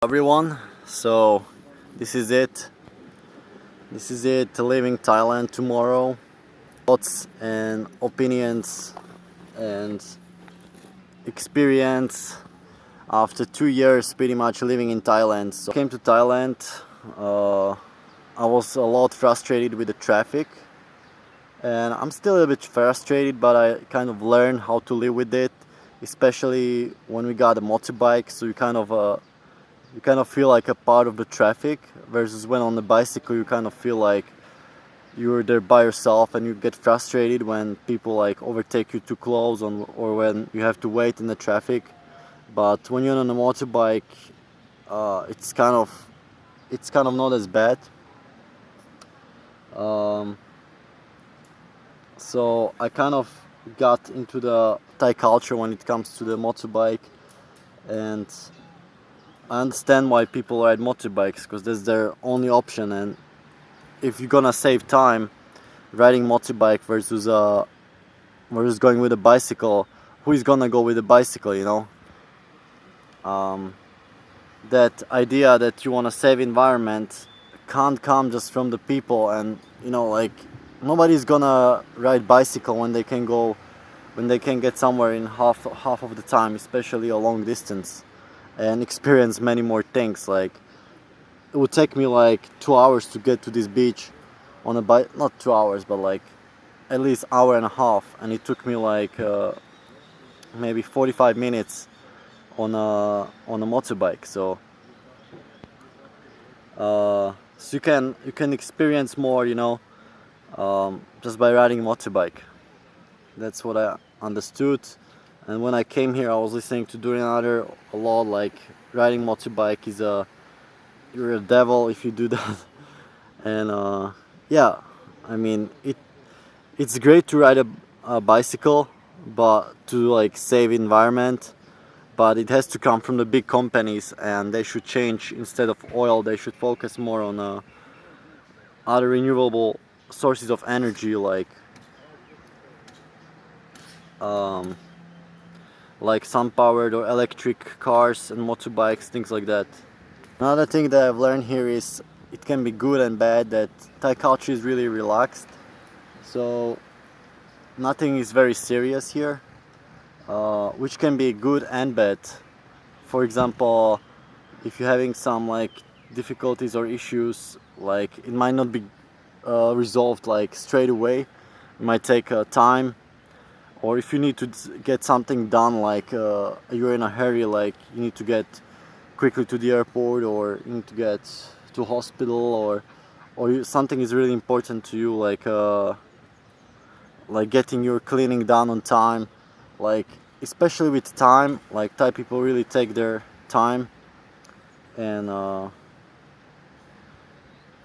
Everyone, so this is it. Leaving Thailand tomorrow. Thoughts and opinions and experience after 2 years pretty much living in Thailand. So I came to Thailand. uh, I was a lot frustrated with the traffic, and I'm still a bit frustrated, but I kind of learned how to live with it, especially when we got a motorbike. So you kind of feel like a part of the traffic, versus when on the bicycle you kind of feel like you're there by yourself, and you get frustrated when people like overtake you too close or when you have to wait in the traffic. But when you're on a motorbike, it's kind of not as bad. um, so I kind of got into the Thai culture when it comes to the motorbike, and I understand why people ride motorbikes, because that's their only option. And if you're gonna save time riding motorbike versus going with a bicycle, who is gonna go with a bicycle? Um, that idea that you wanna save environment can't come just from the people, and like nobody's gonna ride bicycle when they can get somewhere in half of the time, especially a long distance, and experience many more things. Like, it would take me like 2 hours to get to this beach on a bike, not 2 hours, but like at least hour and a half, and it took me like maybe 45 minutes on a motorbike. So you can experience more, just by riding motorbike. That's what I understood. And when I came here, I was listening to Durinader a lot. Like, riding motorbike is you're a devil if you do that. And yeah, I mean, it's great to ride a bicycle, but to like save environment. But it has to come from the big companies, and they should change. Instead of oil, they should focus more on other renewable sources of energy, um, like sun powered or electric cars and motorbikes, things like that. Another thing that I've learned here is it can be good and bad, that Thai culture is really relaxed. So nothing is very serious here, which can be good and bad. For example, if you're having some like difficulties or issues, like it might not be resolved like straight away. It might take time. Or if you need to get something done, like you're in a hurry, like you need to get quickly to the airport, or you need to get to hospital, or something is really important to you, like getting your cleaning done on time. Like, especially with time, like Thai people really take their time, and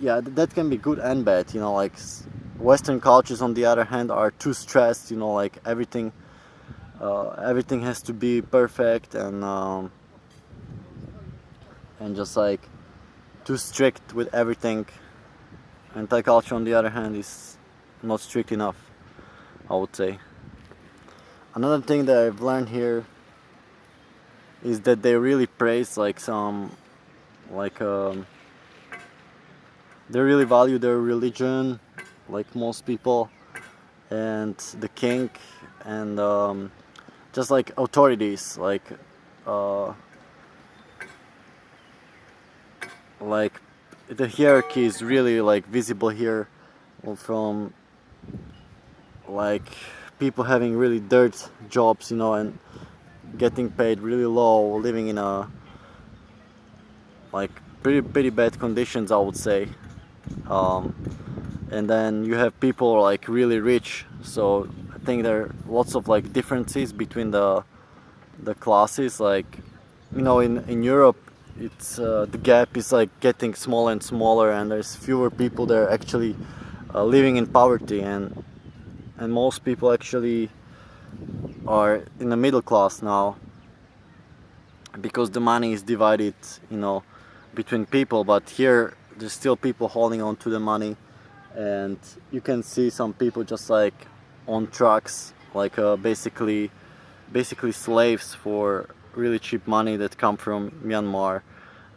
yeah, that can be good and bad. Like Western cultures, on the other hand, are too stressed. Like everything has to be perfect, and just like too strict with everything. And Thai culture, on the other hand, is not strict enough, I would say. Another thing that I've learned here is that they really praise like they really value their religion, like most people, and the king, and just like authorities, uh, like the hierarchy is really like visible here, from like people having really dirt jobs, and getting paid really low, living in a like pretty bad conditions, I would say. um, and then you have people like really rich. So I think there are lots of like differences between the classes. Like, in Europe, it's the gap is like getting smaller and smaller, and there's fewer people that are actually living in poverty, and most people actually are in the middle class now, because the money is divided, between people. But here there's still people holding on to the money, and you can see some people just like on trucks, like basically slaves for really cheap money that come from Myanmar.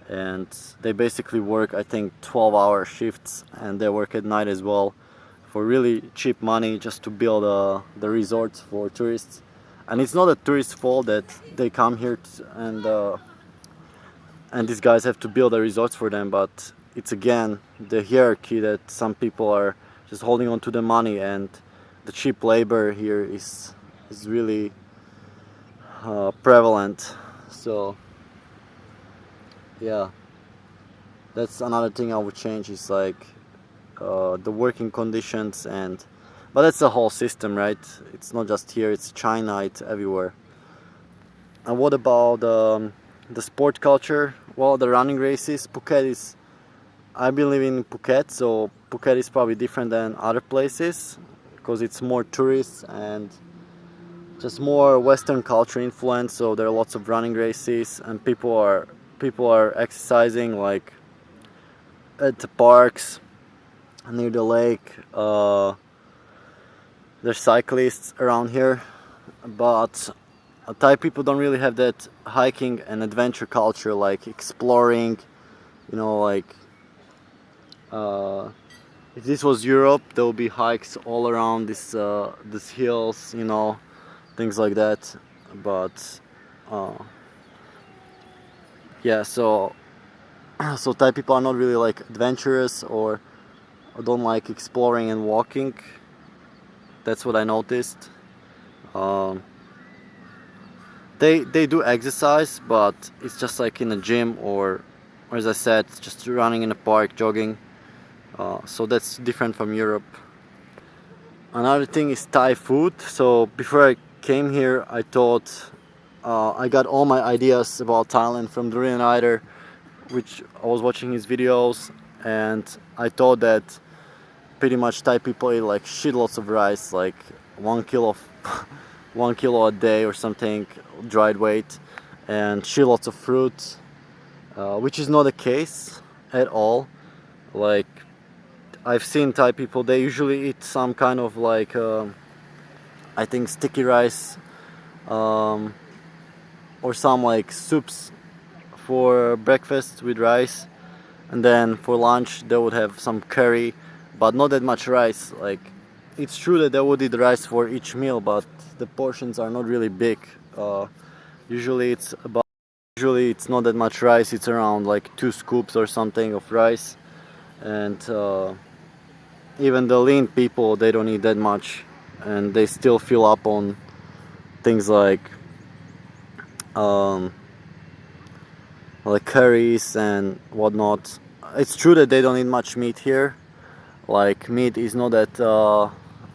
and they basically work, I think, 12-hour shifts, and they work at night as well for really cheap money just to build the resorts for tourists. And it's not a tourist's fault that they come here and these guys have to build the resorts for them, but it's again the hierarchy that some people are just holding on to the money, and the cheap labor here is really prevalent. So yeah, that's another thing I would change, is like the working conditions. But that's the whole system, right? It's not just here, it's China, it's everywhere. And what about the sport culture? Well, the running races, I've been living in Phuket, so Phuket is probably different than other places because it's more tourists and just more Western culture influence. So there are lots of running races, and people are exercising like at the parks near the lake. There's cyclists around here, but Thai people don't really have that hiking and adventure culture, like exploring, like if this was Europe, there would be hikes all around these hills, things like that. But yeah, so Thai people are not really like adventurous or don't like exploring and walking. That's what I noticed. They do exercise, but it's just like in a gym, or as I said, just running in a park, jogging. So that's different from Europe. Another thing is Thai food. So before I came here, I thought I got all my ideas about Thailand from Durian Rider, which I was watching his videos, and I thought that pretty much Thai people eat like shitloads of rice, like 1 kilo of 1 kilo a day or something, dried weight, and shitloads of fruit, which is not the case at all. Like, I've seen Thai people, they usually eat some kind of like I think sticky rice, or some like soups for breakfast with rice, and then for lunch they would have some curry, but not that much rice. Like, it's true that they would eat rice for each meal, but the portions are not really big. Usually it's not that much rice. It's around like 2 scoops or something of rice, and even the lean people, they don't eat that much, and they still fill up on things like curries and whatnot. It's true that they don't eat much meat here. Like, meat is not that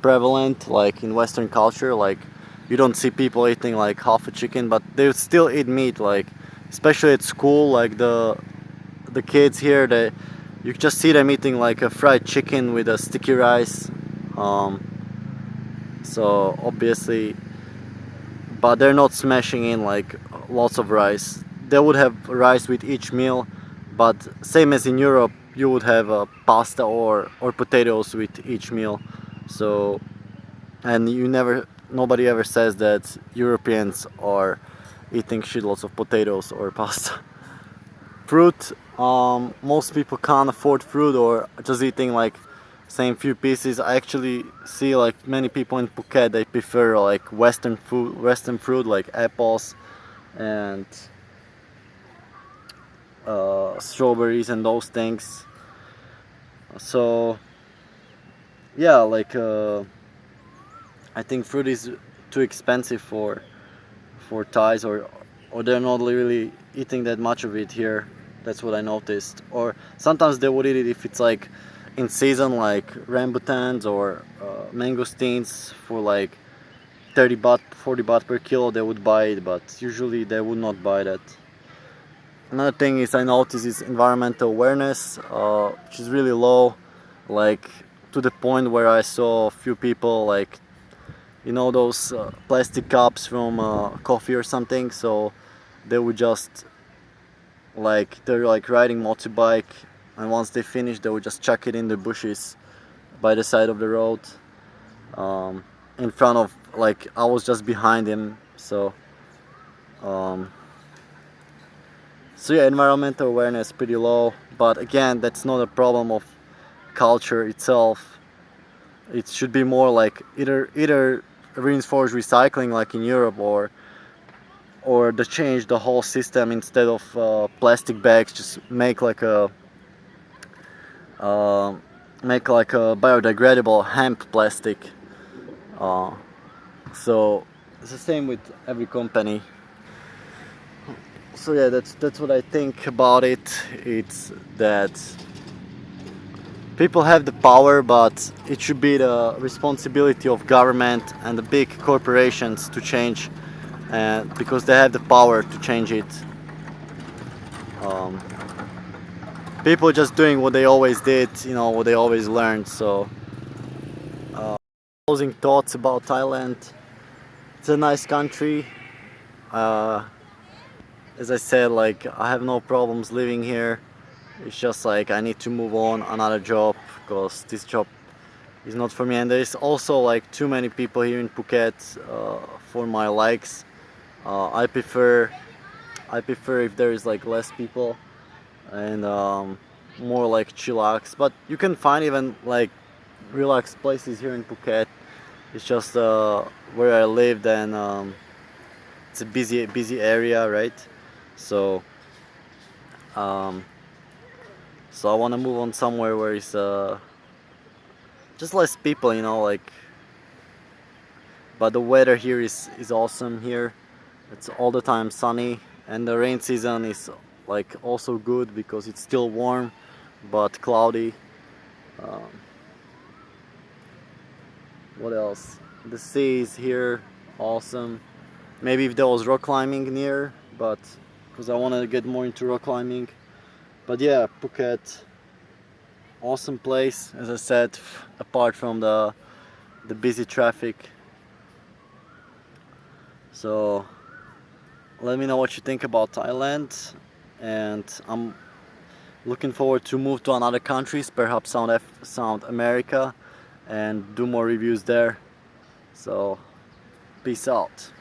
prevalent like in Western culture. Like, you don't see people eating like half a chicken, but they still eat meat. Like, especially at school, like the kids here, you just see them eating like a fried chicken with a sticky rice. So obviously, but they're not smashing in like lots of rice. They would have rice with each meal, but same as in Europe, you would have pasta or potatoes with each meal. So, and nobody ever says that Europeans are eating shitloads of potatoes or pasta. Fruit, most people can't afford fruit or just eating like same few pieces. I actually see like many people in Phuket, they prefer like Western fruit like apples and strawberries and those things. So yeah, like I think fruit is too expensive for Thais, or they're not really eating that much of it here. That's what I noticed. Or sometimes they would eat it if it's like in season, like rambutans or mangosteens for like 30 baht, 40 baht per kilo. They would buy it, but usually they would not buy that. Another thing is I noticed is environmental awareness, which is really low, like to the point where I saw a few people like, those plastic cups from coffee or something. So they would just they're like riding motorbike, and once they finish, they would just chuck it in the bushes by the side of the road, in front of, like, I was just behind him. So So yeah, environmental awareness pretty low, but again, that's not a problem of culture itself. It should be more like either reinforce recycling like in Europe, or to change the whole system. Instead of plastic bags, just uh, make like a biodegradable hemp plastic. Uh, so it's the same with every company. So yeah, that's what I think about it. It's that people have the power, but it should be the responsibility of government and the big corporations to change, because they have the power to change it. Um, People just doing what they always did, what they always learned. So, closing thoughts about Thailand. It's a nice country. Uh, as I said, like I have no problems living here. It's just like I need to move on another job because this job is not for me. And there's also like too many people here in Phuket for my likes. I prefer if there is like less people and more like chillax. But you can find even like relaxed places here in Phuket. It's just where I lived, and it's a busy area, right? So um, so I want to move on somewhere where it's just less people, like. But the weather here is awesome here. It's all the time sunny, and the rain season is like also good because it's still warm but cloudy. Um, what else? The sea is here, awesome. Maybe if there was rock climbing near, but because I want to get more into rock climbing. But yeah, Phuket, awesome place, as I said, apart from the busy traffic. So let me know what you think about Thailand, and I'm looking forward to move to another countries, perhaps South America, and do more reviews there. So peace out.